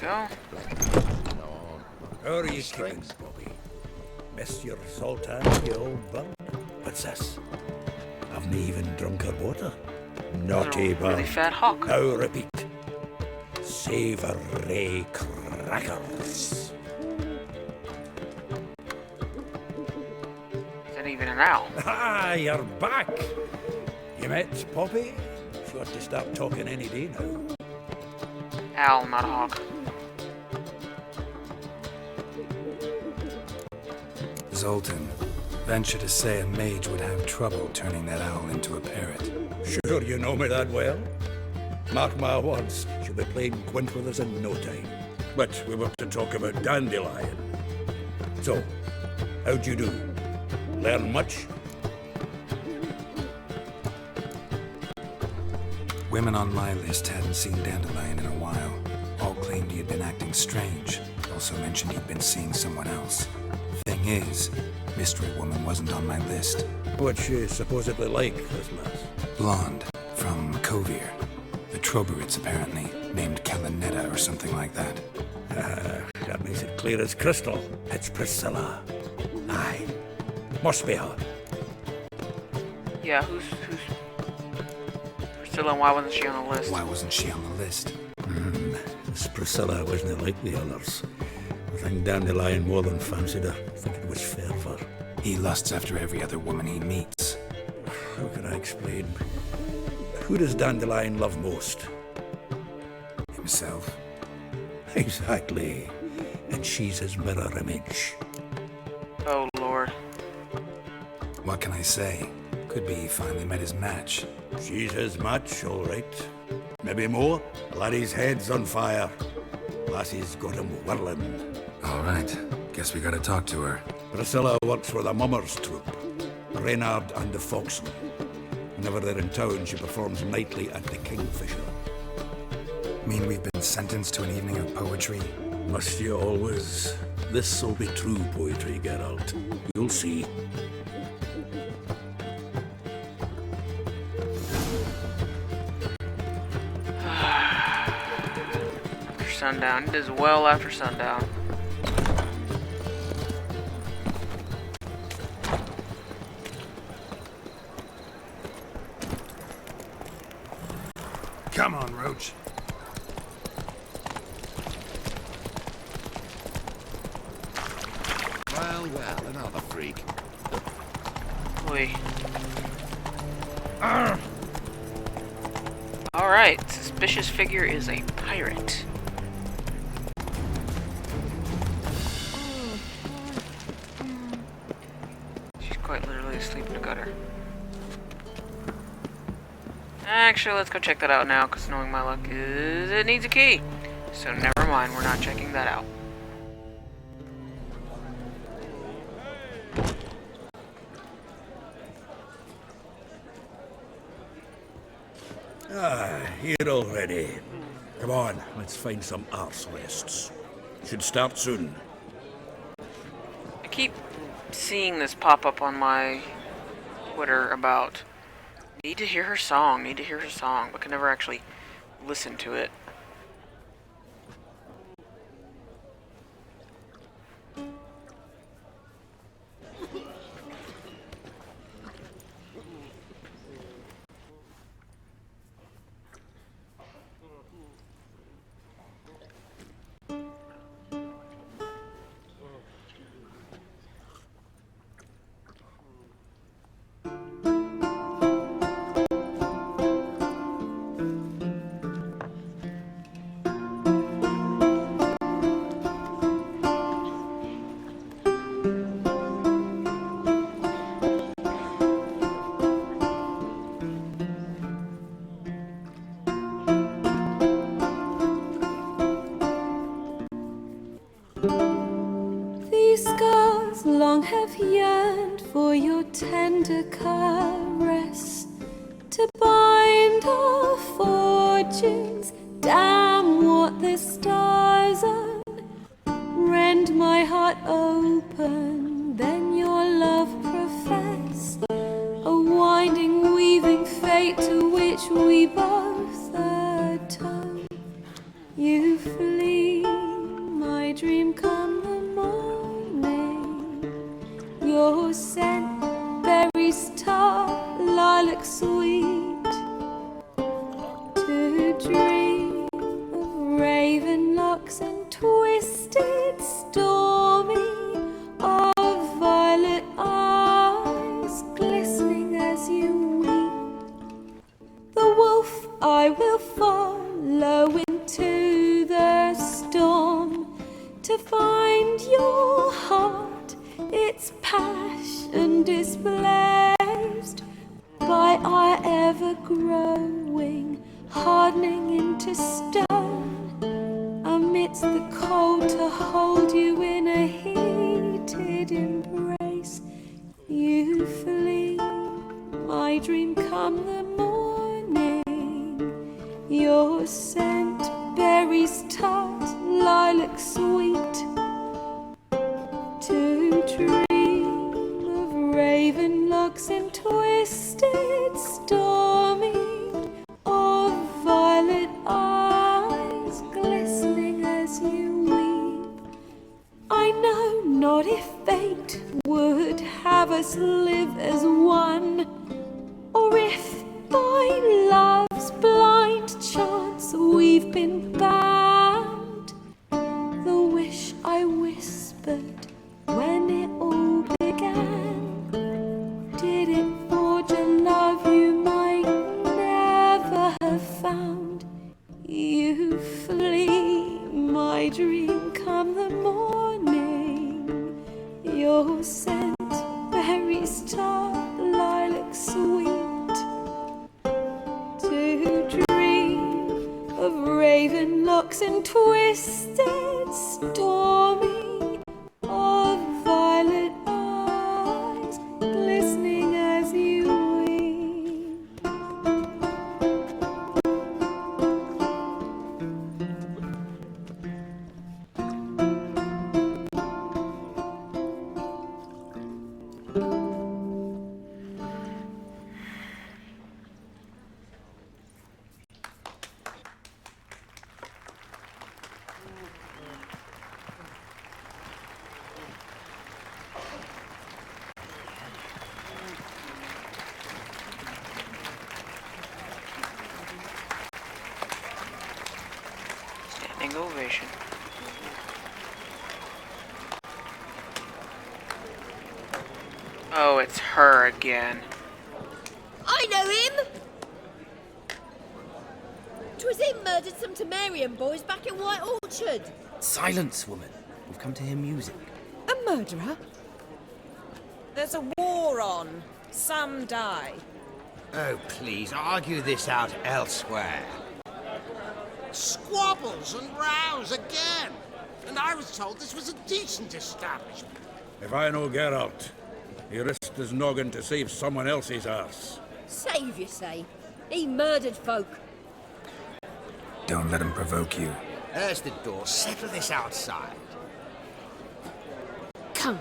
Go. How are you keeping, Bobby? Miss your Sultry, you old bird? What's this? Haven't even drunk her water. Naughty bird. Really fat hawk. Now repeat. Savoury crackers. Is that even an owl? Ah, you're back. You met Poppy? Sure to start talking any day now. Owl, not a hawk. Zoltan, venture to say a mage would have trouble turning that owl into a parrot. Sure you know me that well. Mark my words, she'll be playing quint with us in no time. But we were to talk about dandelion. So, how'd you do? Learn much? Women on my list hadn't seen Dandelion in a while. All claimed he had been acting strange. Also mentioned he'd been seeing someone else. Thing is, Mystery Woman wasn't on my list. What's she supposedly like, this lass? Blonde, from Kovir. The Troberids, apparently, named Kalanetta or something like that. That makes it clear as crystal. It's Priscilla. Aye. Must be her. Yeah, who's Priscilla, and why wasn't she on the list? Why wasn't she on the list? This Priscilla wasn't like the others. I think Dandelion more than fancied her. I think it was fervour. He lusts after every other woman he meets. How can I explain? Who does Dandelion love most? Himself. Exactly. And she's his mirror image. Oh, Lord. What can I say? Could be he finally met his match. She's his match, all right. Maybe more. Laddie's head's on fire. Lassie's got him whirling. All right. Guess we gotta talk to her. Priscilla works for the Mummers troupe. Reynard and the Foxen. Whenever they're in town, she performs nightly at the Kingfisher. Mean we've been sentenced to an evening of poetry? Must you always? This'll be true poetry, Geralt. You'll see. After sundown. It is well after sundown. Come on, Roach. Well, another freak. Oi. Alright, suspicious figure is a pirate. She's quite literally asleep in the gutter. Actually, let's go check that out now, because knowing my luck is it needs a key. So never mind, we're not checking that out. Here already. Come on, let's find some arse rests. Should start soon. I keep seeing this pop up on my Twitter about need to hear her song, but can never actually listen to it. These scars long have yearned for your tender caress, to bind our fortunes. Damn what the stars are. Rend my heart open, then your love profess. A which we both atone. You flee, my dream come the morning. Your scent, berries tart, lilac sweet. To dream of raven locks and twisted stormy, of violet eyes glistening as you weep. The wolf I will follow into the storm, to find your heart, its passion displaced by our ever-growing, hardening into stone, amidst the cold to hold you in a heated embrace. You flee, my dream come the morning. Your scent, berries tart, lilac sweet. To dream of raven locks and twisted stormy, of violet eyes glistening as you weep. I know not if fate would have us live as one, or if by love's blind chance we've been bound. The wish I whispered when it all began, did it forge a love you might never have found? You flee, my dream come the morning. Your scent, berries tart, lilac sweet. To dream of raven locks and twisted stormy, of violet eyes glistening as you weep. Standing ovation. Oh, it's her again. I know him! 'Twas him murdered some Temerian boys back in White Orchard. Silence, woman. We've come to hear music. A murderer? There's a war on. Some die. Oh, please, argue this out elsewhere. Squabbles and rows again! And I was told this was a decent establishment. If I know Geralt, he risked his noggin to save someone else's arse. Save, you say? He murdered folk. Don't let him provoke you. There's the door. Settle this outside. Come.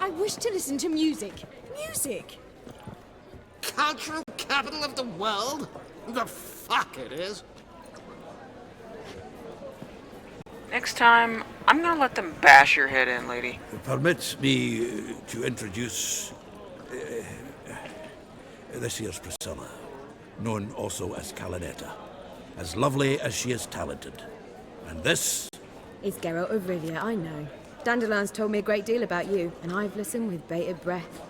I wish to listen to music. Music! Cultural capital of the world? The fuck it is. Next time, I'm gonna let them bash your head in, lady. Permit me to introduce this here's Priscilla, known also as Calinetta, as lovely as she is talented. And this It's Geralt of Rivia, I know. Dandelion's told me a great deal about you, and I've listened with bated breath.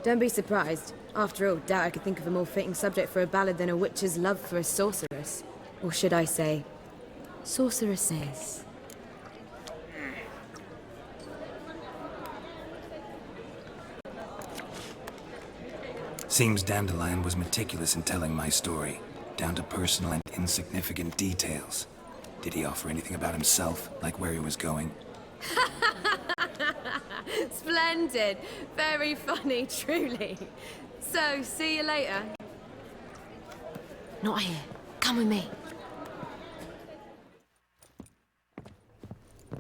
Don't be surprised. After all, doubt I could think of a more fitting subject for a ballad than a witch's love for a sorceress. Or should I say, sorceresses. Seems Dandelion was meticulous in telling my story, down to personal and insignificant details. Did he offer anything about himself, like where he was going? Splendid. Very funny, truly. So, see you later. Not here. Come with me.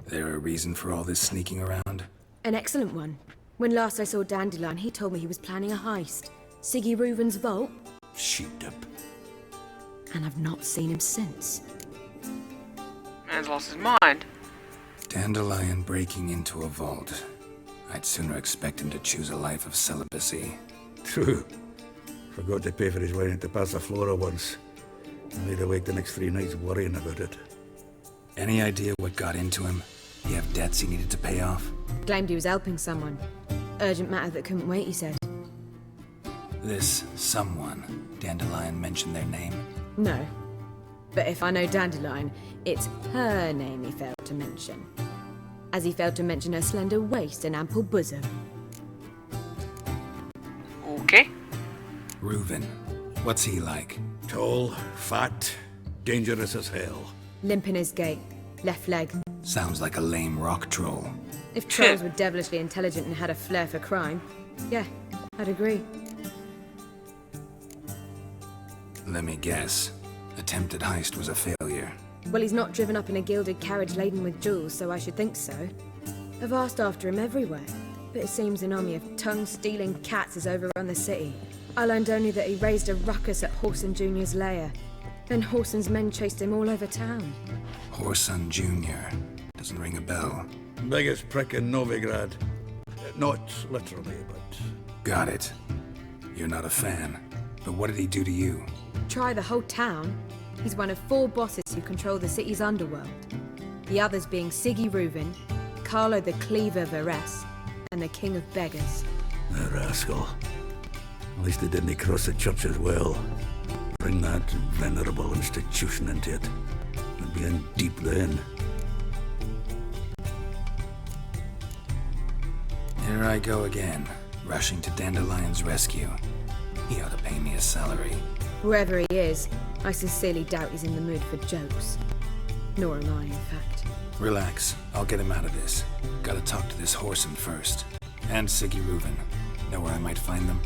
There a reason for all this sneaking around? An excellent one. When last I saw Dandelion, he told me he was planning a heist. Siggy Reuven's vault. Sheeped up. And I've not seen him since. Man's lost his mind. Dandelion breaking into a vault. I'd sooner expect him to choose a life of celibacy. True. Forgot to pay for his wedding to Passiflora once. I laid awake the next 3 nights worrying about it. Any idea what got into him? He have debts he needed to pay off? Claimed he was helping someone. Urgent matter that couldn't wait, he said. This someone, Dandelion mentioned their name? No. But if I know Dandelion, it's her name he failed to mention. As he failed to mention her slender waist and ample bosom. Okay. Reuven. What's he like? Tall, fat, dangerous as hell. Limp in his gait. Left leg. Sounds like a lame rock troll. If trolls were devilishly intelligent and had a flair for crime, yeah, I'd agree. Let me guess. Attempted heist was a failure. Well, he's not driven up in a gilded carriage laden with jewels, so I should think so. I've asked after him everywhere, but it seems an army of tongue-stealing cats has overrun the city. I learned only that he raised a ruckus at Whoreson Jr.'s lair. Then Whoreson's men chased him all over town. Whoreson Jr. Doesn't ring a bell. Biggest prick in Novigrad. Not literally, but... Got it. You're not a fan. But what did he do to you? Try the whole town. He's one of 4 bosses who control the city's underworld. The others being Siggy Reuven, Carlo the Cleaver Varese, and the King of Beggars. The rascal. At least they didn't cross the church as well. Bring that venerable institution into it. We'd be in deep then. Here I go again, rushing to Dandelion's rescue. He ought to pay me a salary. Wherever he is, I sincerely doubt he's in the mood for jokes. Nor am I, in fact. Relax, I'll get him out of this. Gotta talk to this Whoreson first. And Siggy Reuven. Know where I might find them?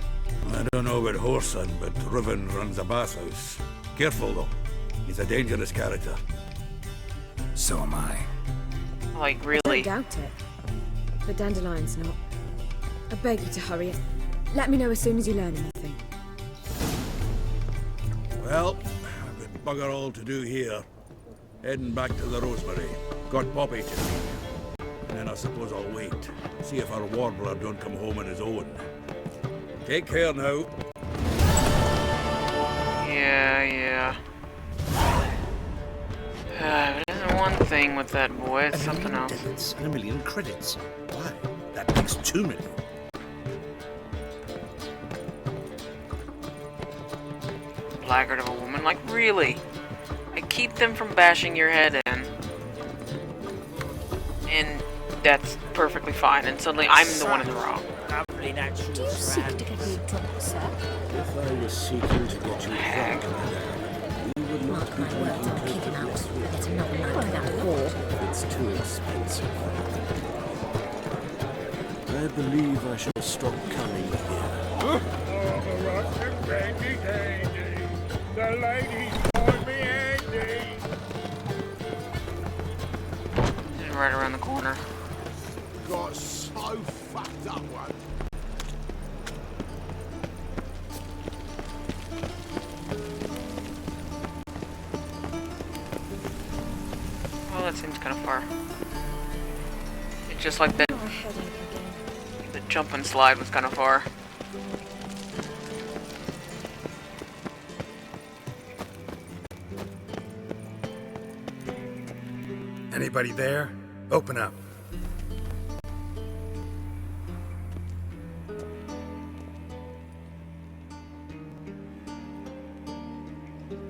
I don't know about Whoreson, but Reuven runs a bathhouse. Careful though. He's a dangerous character. So am I. Like, I really? don't doubt it. But Dandelion's not. I beg you to hurry it. Let me know as soon as you learn anything. Well, I've got bugger all to do here. Heading back to the Rosemary. Got Poppy to meet. And then I suppose I'll wait. See if our warbler don't come home on his own. Take care now. Yeah. It isn't one thing with that boy, it's something else. Debits and 1 million credits. Why? That makes 2 million. Blackguard of a woman, like, really? I keep them from bashing your head in. And that's perfectly fine, and suddenly I'm the one in the wrong. Do you seek to get me drunk, sir? If I was seeking to get you Heck. drunk, we would not Mark be my words, I'll drinking kick him out. copious Get another night without whore. It's too expensive. I believe I shall stop coming here. The ladies want me handy. This is right around the corner. Got so fucked up one. Oh, that seems kind of far. It's just like that. The jump and slide was kind of far. Anybody there? Open up.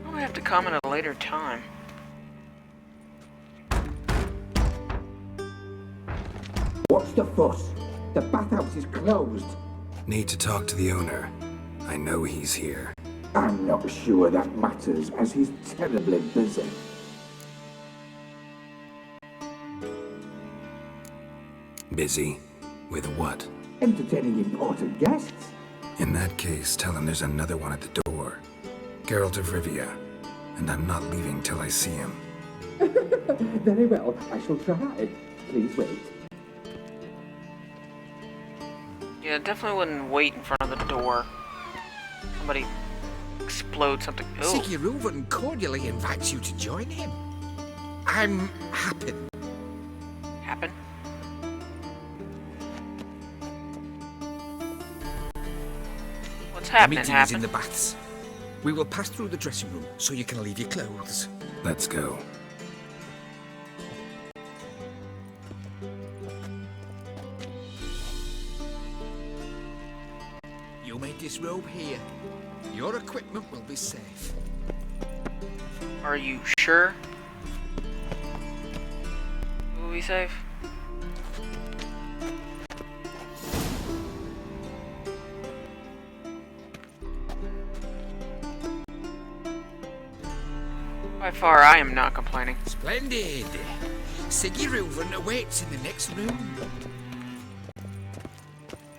I might have to come at a later time. What's the fuss? The bathhouse is closed. Need to talk to the owner. I know he's here. I'm not sure that matters, as he's terribly busy. Busy? With what? Entertaining important guests. In that case, tell him there's another one at the door. Geralt of Rivia. And I'm not leaving till I see him. Very well, I shall try. Please wait. Yeah, definitely wouldn't wait in front of the door. Somebody explode something. Oh. Siggy Reuven cordially invites you to join him. I'm happy. Happen? What's The happening? meeting is in the baths. We will pass through the dressing room so you can leave your clothes. Let's go. You may disrobe here. Your equipment will be safe. Are you sure? Will we safe? By far, I am not complaining. Splendid. Siggy Reuven awaits in the next room.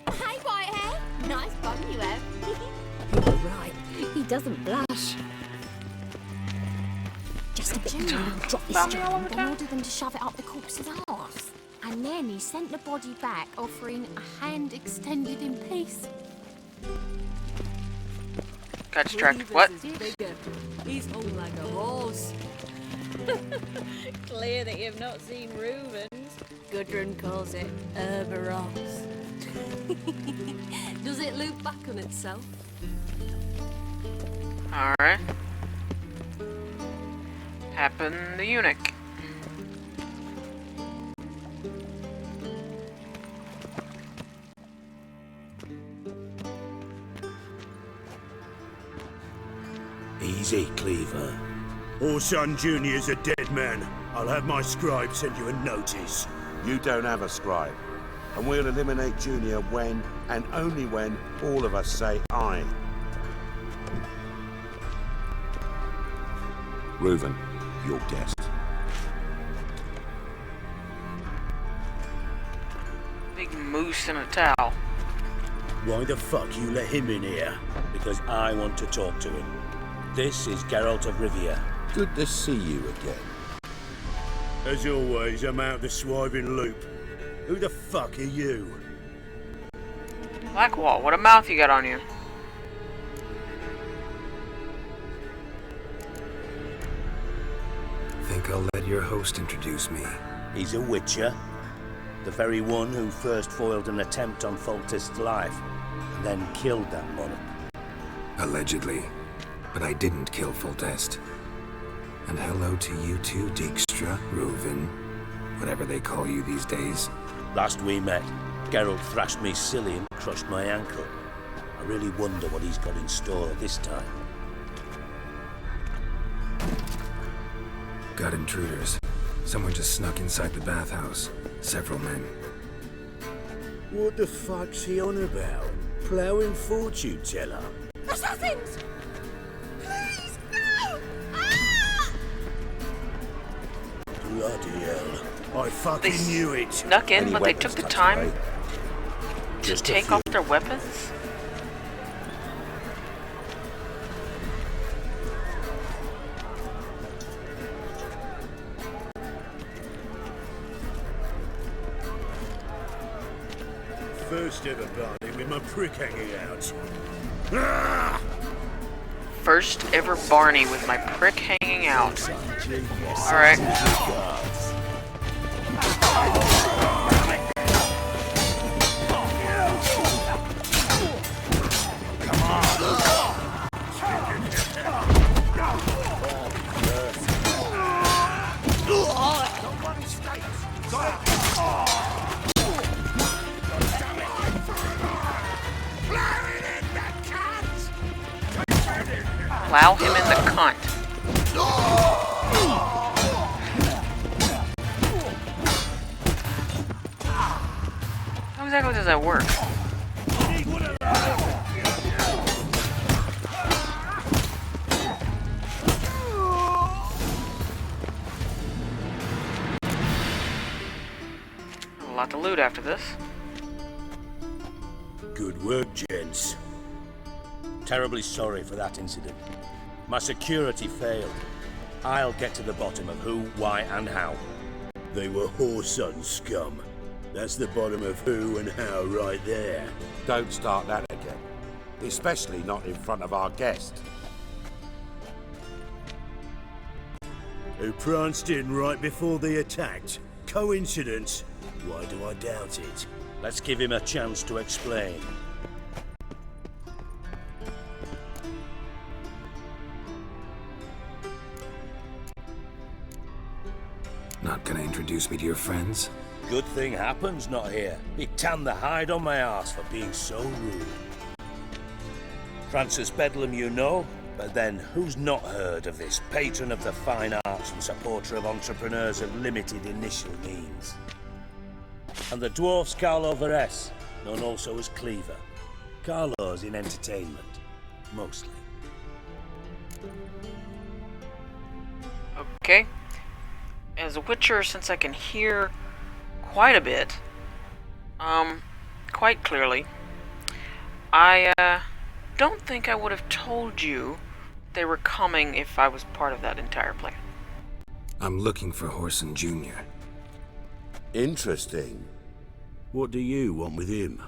Hey, Whitehair. Nice bum you have. You're right. He doesn't blush. Just a bit of drop this job and ordered them to shove it up the corpse's arse. And then he sent the body back, offering a hand extended in peace. Got distracted. What? He's hung like a horse. Clear that you've not seen Reuven's. Gudrun calls it Herberos. Does it loop back on itself? Alright. Happen the eunuch. Easy, Cleaver. Orson Jr.'s a dead man. I'll have my scribe send you a notice. You don't have a scribe. And we'll eliminate Junior when, and only when, all of us say aye. Reuven, your guest. Big moose in a towel. Why the fuck you let him in here? Because I want to talk to him. This is Geralt of Rivia. Good to see you again. As always, I'm out the swiving loop. Who the fuck are you? Blackwall, what a mouth you got on you. Think I'll let your host introduce me. He's a witcher. The very one who first foiled an attempt on Foltest's life, and then killed that monarch. Allegedly. But I didn't kill Foltest. And hello to you too, Dijkstra, Reuven, whatever they call you these days. Last we met, Geralt thrashed me silly and crushed my ankle. I really wonder what he's got in store this time. Got intruders. Someone just snuck inside the bathhouse. Several men. What the fuck's he on about? Ploughing fortune teller? Assassins! Please, no! Ah! Bloody hell. I fucking They knew it. Snuck in, Any but they weapons took the tucked time away? to Just a take few. off their weapons? First ever barney with my prick hanging out. Ah! First ever Barney with my prick hanging out. Alright. Plow him in the cunt. How exactly does that work? A lot to loot after this. Good work, gents. Terribly sorry for that incident. My security failed. I'll get to the bottom of who, why, and how. They were whoreson scum. That's the bottom of who and how right there. Don't start that again. Especially not in front of our guest. Who pranced in right before they attacked. Coincidence? Why do I doubt it? Let's give him a chance to explain. Not gonna introduce me to your friends? Good thing Happen's not here. He tanned the hide on my arse for being so rude. Francis Bedlam you know, but then who's not heard of this patron of the fine arts and supporter of entrepreneurs of limited initial means? And the dwarf's Carlo Veres, known also as Cleaver. Carlo's in entertainment, mostly. Okay. As a Witcher, since I can hear quite a bit, quite clearly, I don't think I would have told you they were coming if I was part of that entire plan. I'm looking for Whoreson Jr. Interesting. What do you want with him?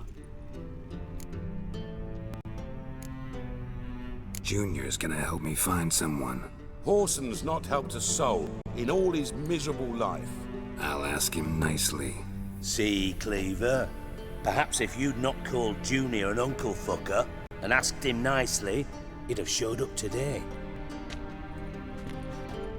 Junior's gonna help me find someone. Whoreson's not helped a soul in all his miserable life. I'll ask him nicely. See, Cleaver? Perhaps if you'd not called Junior an uncle fucker and asked him nicely, he'd have showed up today.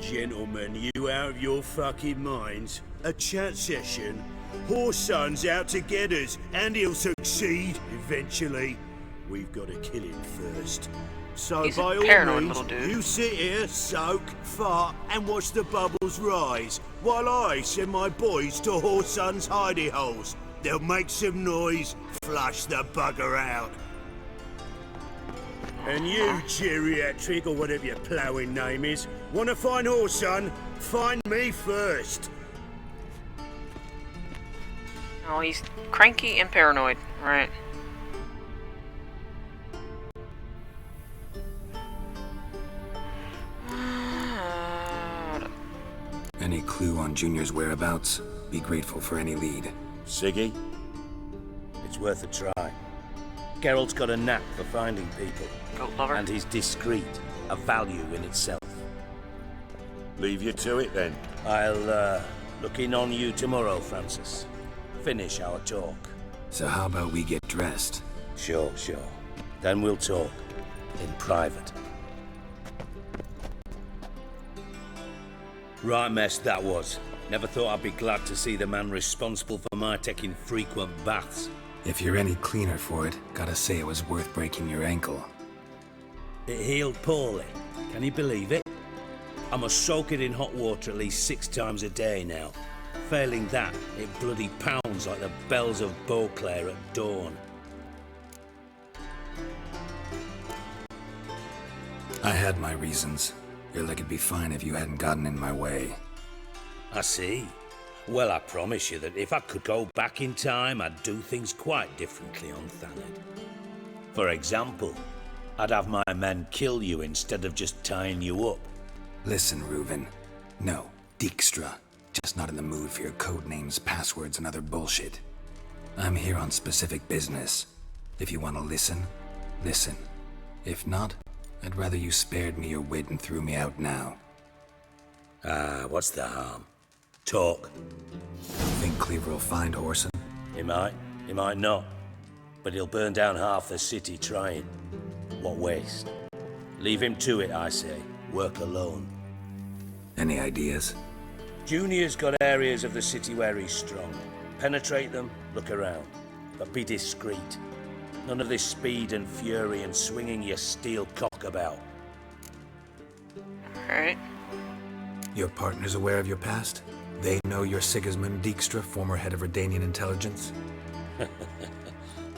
Gentlemen, you out of your fucking minds? A chat session? Whoreson's out to get us, and he'll succeed eventually. We've got to kill him first. So He's a by all paranoid means, little dude. you sit here, soak, fart, and watch the bubbles rise, while I send my boys to Whoreson's hidey holes. They'll make some noise, flush the bugger out. And you, geriatric, or whatever your ploughing name is, want to find Whoreson? Find me first. Oh, he's cranky and paranoid, right? Any clue on Junior's whereabouts? Be grateful for any lead. Siggy? It's worth a try. Geralt's got a knack for finding people. Goat lover. And he's discreet, a value in itself. Leave you to it then. I'll look in on you tomorrow, Francis. Finish our talk. So how about we get dressed? Sure. Then we'll talk. In private. Right mess that was. Never thought I'd be glad to see the man responsible for my taking frequent baths. If you're any cleaner for it, gotta say it was worth breaking your ankle. It healed poorly. Can you believe it? I must soak it in hot water at least 6 times a day now. Failing that, it bloody pounds like the bells of Beauclair at dawn. I had my reasons. Your leg would be fine if you hadn't gotten in my way. I see. Well, I promise you that if I could go back in time, I'd do things quite differently on Thanedd. For example, I'd have my men kill you instead of just tying you up. Listen, Reuven. No, Dijkstra. Just not in the mood for your code names, passwords, and other bullshit. I'm here on specific business. If you want to listen, listen. If not, I'd rather you spared me your wit and threw me out now. What's the harm? Talk. Think Cleaver will find Whoreson? He might not. But he'll burn down half the city trying. What waste. Leave him to it, I say. Work alone. Any ideas? Junior's got areas of the city where he's strong. Penetrate them, look around. But be discreet. None of this speed and fury and swinging your steel cock about. Alright. Your partner's aware of your past? They know you're Sigismund Dijkstra, former head of Redanian intelligence?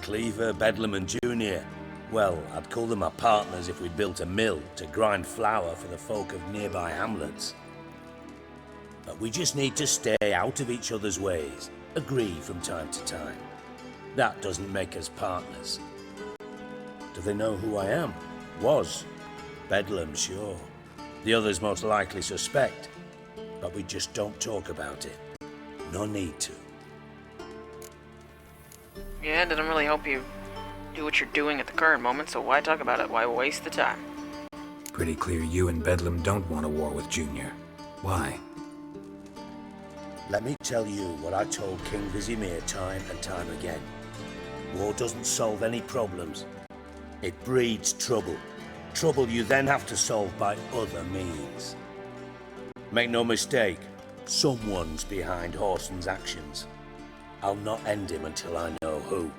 Cleaver, Bedlam and Junior. Well, I'd call them my partners if we built a mill to grind flour for the folk of nearby hamlets. But we just need to stay out of each other's ways. Agree from time to time. That doesn't make us partners. Do they know who I am? Was. Bedlam, sure. The others most likely suspect. But we just don't talk about it. No need to. Yeah, it doesn't really help you do what you're doing at the current moment, so why talk about it? Why waste the time? Pretty clear you and Bedlam don't want a war with Junior. Why? Let me tell you what I told King Vizimir time and time again. War doesn't solve any problems. It breeds trouble. Trouble you then have to solve by other means. Make no mistake, someone's behind Horson's actions. I'll not end him until I know who.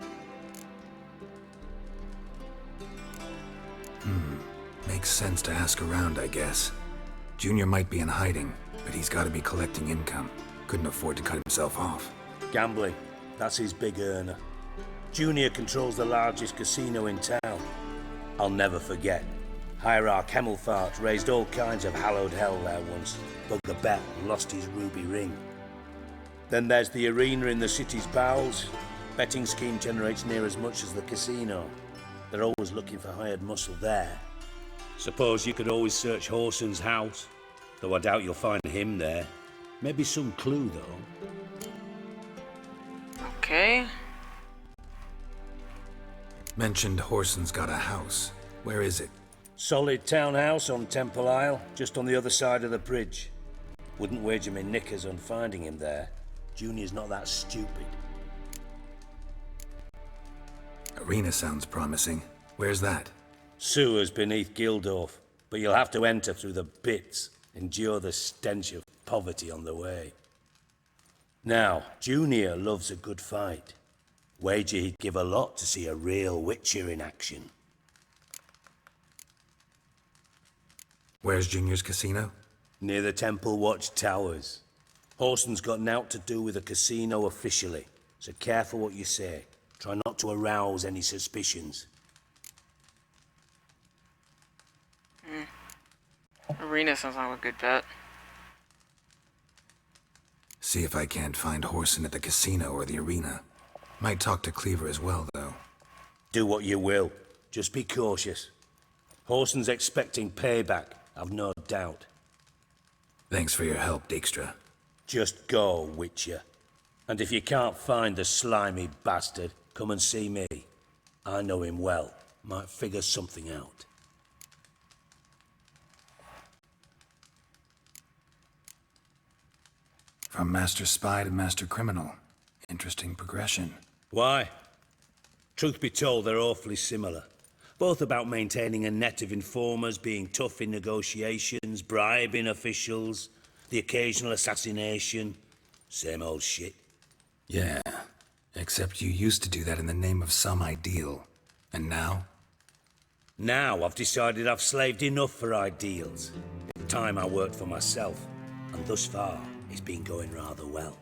Makes sense to ask around, I guess. Junior might be in hiding, but he's got to be collecting income. Couldn't afford to cut himself off. Gambling, that's his big earner. Junior controls the largest casino in town. I'll never forget. Hierarch Hemmelfart raised all kinds of hallowed hell there once, bugged the bet and lost his ruby ring. Then there's the arena in the city's bowels. Betting scheme generates near as much as the casino. They're always looking for hired muscle there. Suppose you could always search Horson's house, though I doubt you'll find him there. Maybe some clue, though. Okay. Mentioned Horson's got a house. Where is it? Solid townhouse on Temple Isle, just on the other side of the bridge. Wouldn't wager me knickers on finding him there. Junior's not that stupid. Arena sounds promising. Where's that? Sewers beneath Gildorf, but you'll have to enter through the bits, endure the stench of poverty on the way. Now, Junior loves a good fight. Wager he'd give a lot to see a real Witcher in action. Where's Junior's casino? Near the Temple Watch Towers. Horson's got naught to do with the casino officially, so careful what you say. Try not to arouse any suspicions. Arena sounds like a good bet. See if I can't find Horson at the casino or the arena. Might talk to Cleaver as well, though. Do what you will. Just be cautious. Horson's expecting payback, I've no doubt. Thanks for your help, Dijkstra. Just go, Witcher. And if you can't find the slimy bastard, come and see me. I know him well. Might figure something out. From Master Spy to Master Criminal. Interesting progression. Why? Truth be told, they're awfully similar. Both about maintaining a net of informers, being tough in negotiations, bribing officials, the occasional assassination. Same old shit. Yeah, except you used to do that in the name of some ideal. And now? Now I've decided I've slaved enough for ideals. It's time I worked for myself, and thus far, it's been going rather well.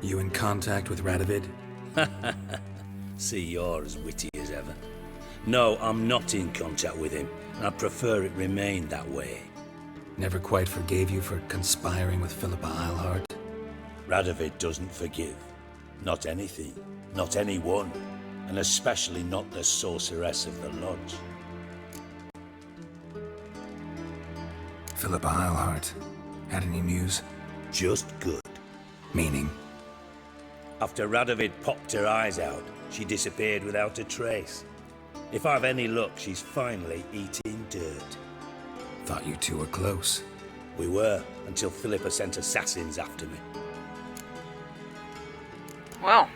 You in contact with Radovid? See, you're as witty as ever. No, I'm not in contact with him, and I'd prefer it remained that way. Never quite forgave you for conspiring with Philippa Eilhart? Radovid doesn't forgive. Not anything. Not anyone. And especially not the sorceress of the Lodge. Philippa Eilhart. Had any news? Just good. Meaning? After Radovid popped her eyes out, she disappeared without a trace. If I've any luck, she's finally eating dirt. Thought you two were close. We were, until Philippa sent assassins after me. Well.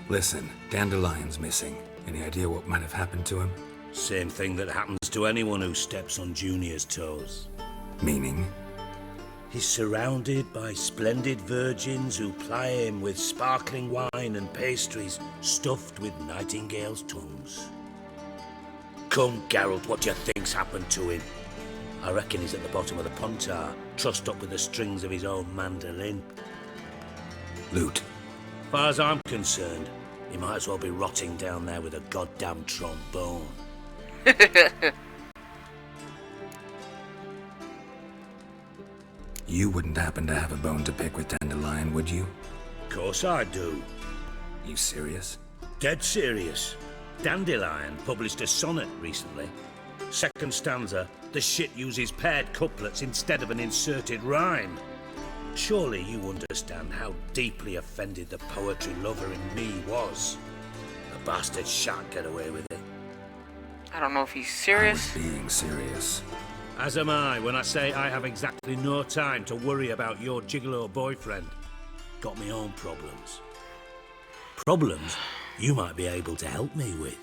Listen, Dandelion's missing. Any idea what might have happened to him? Same thing that happens to anyone who steps on Junior's toes. Meaning? He's surrounded by splendid virgins who ply him with sparkling wine and pastries stuffed with nightingales' tongues. Come, Geralt, what do you think's happened to him? I reckon he's at the bottom of the Pontar, trussed up with the strings of his own mandolin. Loot. Far as I'm concerned, he might as well be rotting down there with a goddamn trombone. You wouldn't happen to have a bone to pick with Dandelion, would you? Of course I do. You serious? Dead serious. Dandelion published a sonnet recently. Second stanza, the shit uses paired couplets instead of an inserted rhyme. Surely you understand how deeply offended the poetry lover in me was. The bastard shan't get away with it. I don't know if he's I serious. was being serious. As am I when I say I have exactly no time to worry about your gigolo boyfriend. Got my own problems. Problems you might be able to help me with.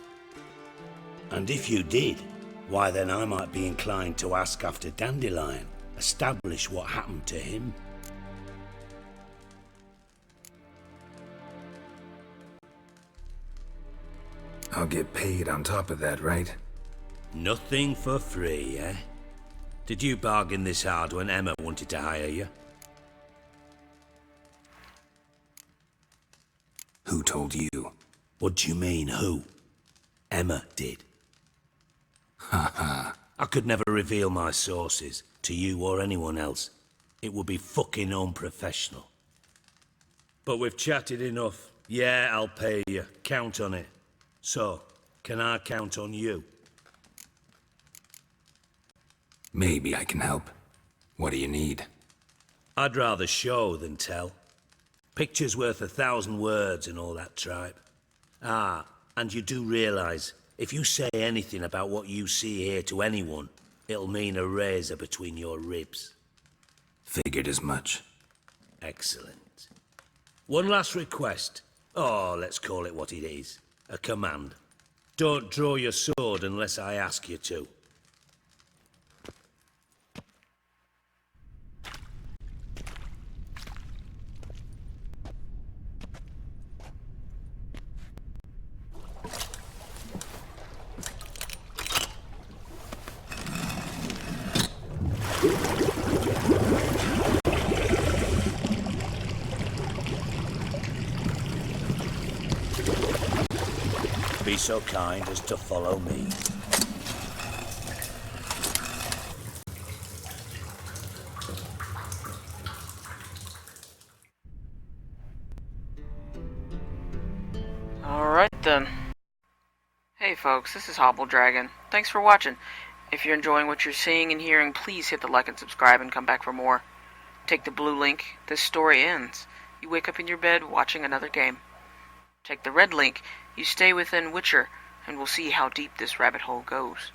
And if you did, why then I might be inclined to ask after Dandelion, establish what happened to him. I'll get paid on top of that, right? Nothing for free, eh? Did you bargain this hard when Emma wanted to hire you? Who told you? What do you mean, who? Emma did. Haha. I could never reveal my sources to you or anyone else. It would be fucking unprofessional. But we've chatted enough. Yeah, I'll pay you. Count on it. So, can I count on you? Maybe I can help. What do you need? I'd rather show than tell. Picture's worth 1,000 words and all that tripe. Ah, and you do realise, if you say anything about what you see here to anyone, it'll mean a razor between your ribs. Figured as much. Excellent. One last request. Oh, let's call it what it is. A command. Don't draw your sword unless I ask you to. Be so kind as to follow me. Alright then. Hey folks, this is Hobble Dragon. Thanks for watching. If you're enjoying what you're seeing and hearing, please hit the like and subscribe and come back for more. Take the blue link. This story ends. You wake up in your bed watching another game. Take the red link. You stay within Witcher, and we'll see how deep this rabbit hole goes.